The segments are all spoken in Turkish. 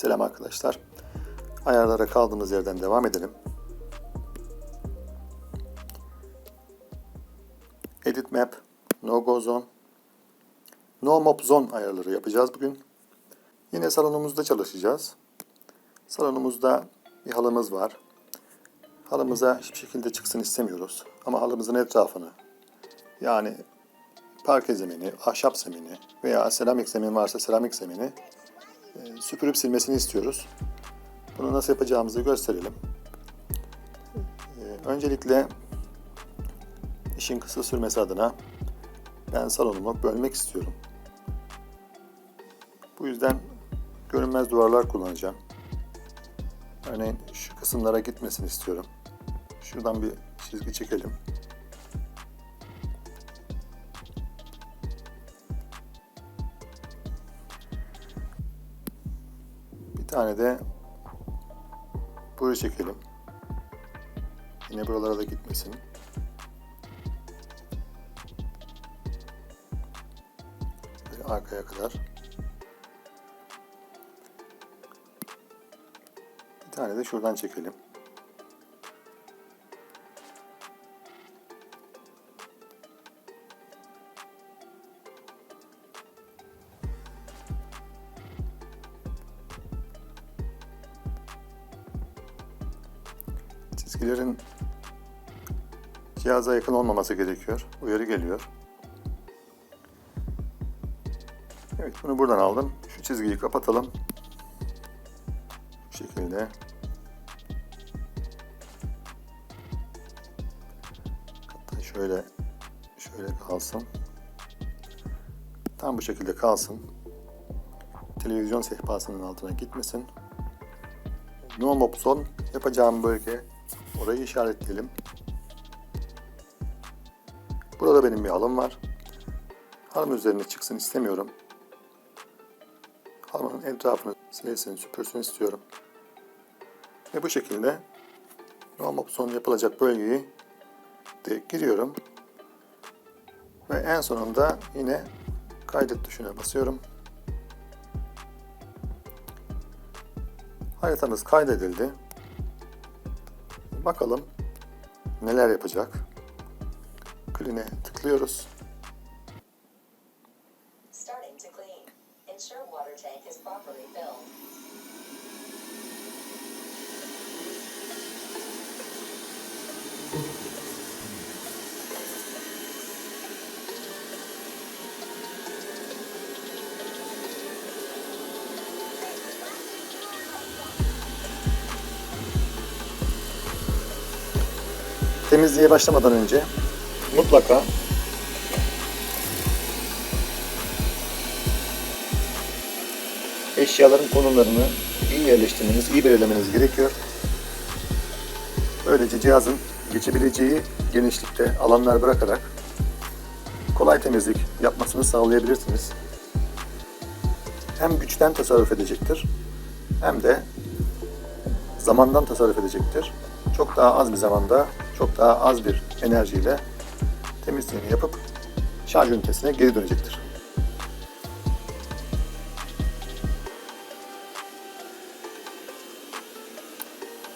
Selam arkadaşlar. Ayarlara kaldığımız yerden devam edelim. Edit Map, No Go Zone, No Mop Zone ayarları yapacağız bugün. Yine salonumuzda çalışacağız. Salonumuzda bir halımız var. Halımıza hiçbir şekilde çıksın istemiyoruz. Ama halımızın etrafını, yani parke zemini, ahşap zemini veya seramik zemin varsa seramik zemini süpürüp silmesini istiyoruz. Bunu nasıl yapacağımızı gösterelim. Öncelikle işin kısa sürmesi adına ben salonumu bölmek istiyorum. Bu yüzden görünmez duvarlar kullanacağım. Örneğin şu kısımlara gitmesini istiyorum. Şuradan bir çizgi çekelim. Bir tane de buraya çekelim. Yine buralara da gitmesin. Böyle arkaya kadar. Bir tane de şuradan çekelim. Çizgilerin cihaza yakın olmaması gerekiyor. Uyarı geliyor. Evet, bunu buradan aldım. Şu çizgiyi kapatalım. Bu şekilde. Hatta şöyle kalsın. Tam bu şekilde kalsın. Televizyon sehpasının altına gitmesin. No Mop Zone yapacağım bölge. Orayı işaretleyelim. Burada benim bir halım var. Halım üzerine çıksın istemiyorum. Halımın etrafını silsin, süpürsün istiyorum. Ve bu şekilde No Mop Zone yapılacak bölgeyi de giriyorum. Ve en sonunda yine kaydet tuşuna basıyorum. Haritamız kaydedildi. Bakalım neler yapacak. Clean'e tıklıyoruz. Starting to clean. Ensure water tank is properly filled. Temizliğe başlamadan önce mutlaka eşyaların konumlarını iyi yerleştirmeniz, iyi belirlemeniz gerekiyor. Böylece cihazın geçebileceği genişlikte alanlar bırakarak kolay temizlik yapmasını sağlayabilirsiniz. Hem güçten tasarruf edecektir, hem de zamandan tasarruf edecektir. Çok daha az bir zamanda, çok daha az bir enerjiyle temizliğini yapıp şarj ünitesine geri dönecektir.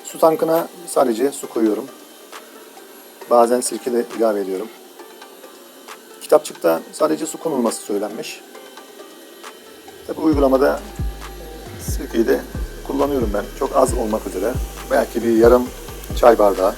Su tankına sadece su koyuyorum. Bazen sirke de ilave ediyorum. Kitapçıkta sadece su konulması söylenmiş. Tabi uygulamada sirkeyi de kullanıyorum ben. Çok az olmak üzere. Belki bir yarım çay bardağı.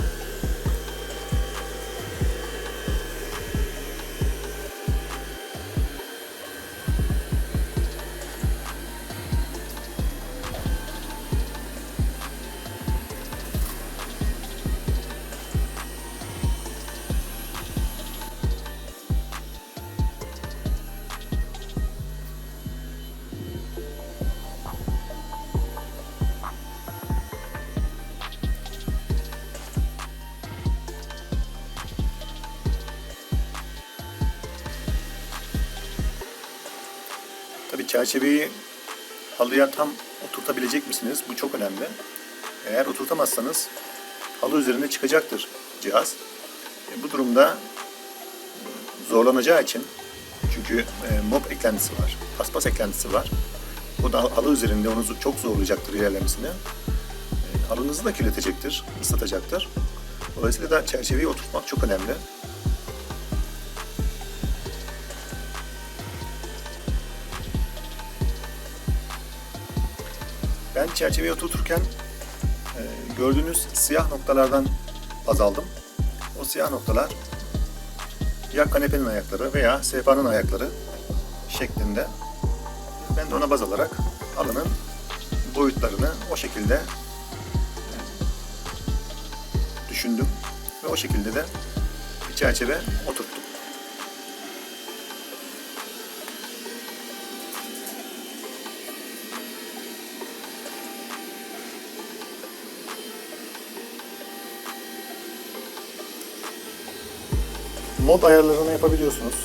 Tabii çerçeveyi halıya tam oturtabilecek misiniz? Bu çok önemli. Eğer oturtamazsanız halı üzerinde çıkacaktır cihaz. Bu durumda zorlanacağı için, çünkü mop eklentisi var, paspas eklentisi var. O da halı üzerinde onu çok zorlayacaktır ilerlemesine. Halınızı da kirletecektir, ıslatacaktır. Dolayısıyla da çerçeveyi oturtmak çok önemli. Ben çerçeveyi oturturken gördüğünüz siyah noktalardan baz aldım. O siyah noktalar ya kanepenin ayakları veya sehpanın ayakları şeklinde. Ben de ona baz alarak halının boyutlarını o şekilde düşündüm ve o şekilde de bir çerçeve oturttum. Mod ayarlarını yapabiliyorsunuz.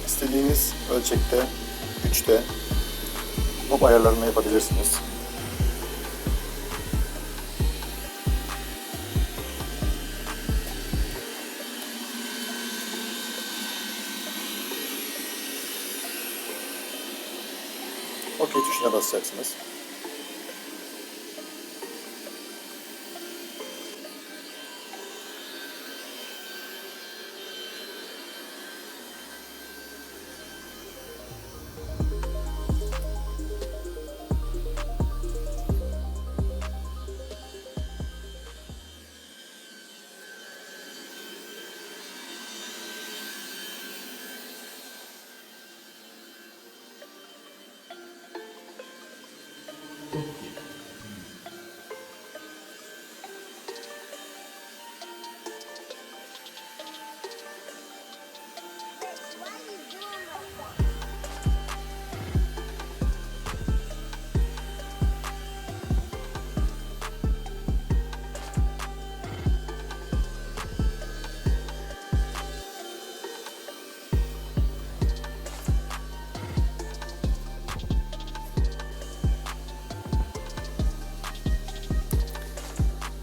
İstediğiniz ölçekte, güçte mod ayarlarını yapabilirsiniz. OK tuşuna basacaksınız.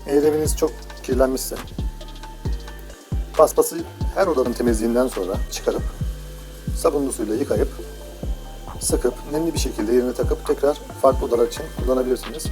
Eğer eviniz çok kirlenmişse paspası her odanın temizliğinden sonra çıkarıp sabunlu suyla yıkayıp sıkıp nemli bir şekilde yerine takıp tekrar farklı odalar için kullanabilirsiniz.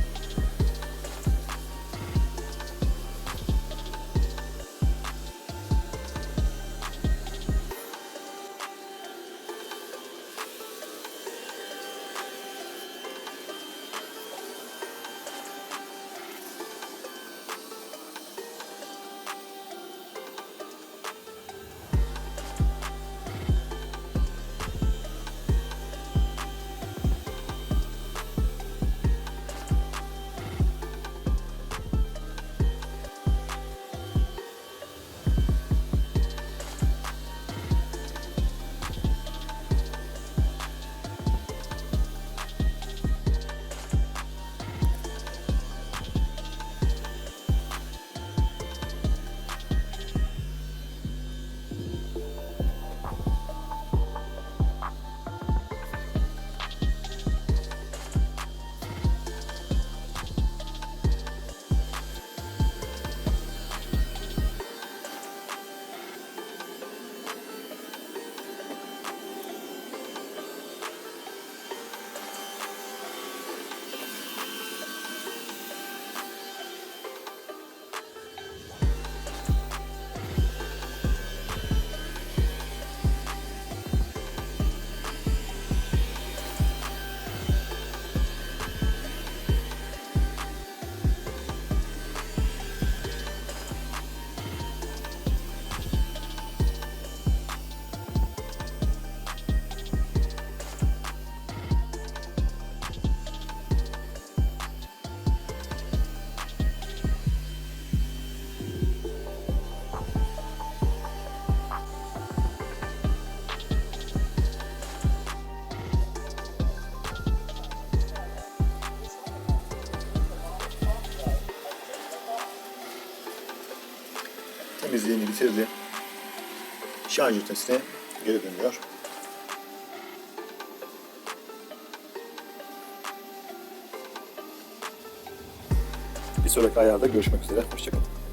Temizliğini bitirdi. Şarj ünitesine geri dönüyor. Bir sonraki ayarda görüşmek üzere. Hoşçakalın.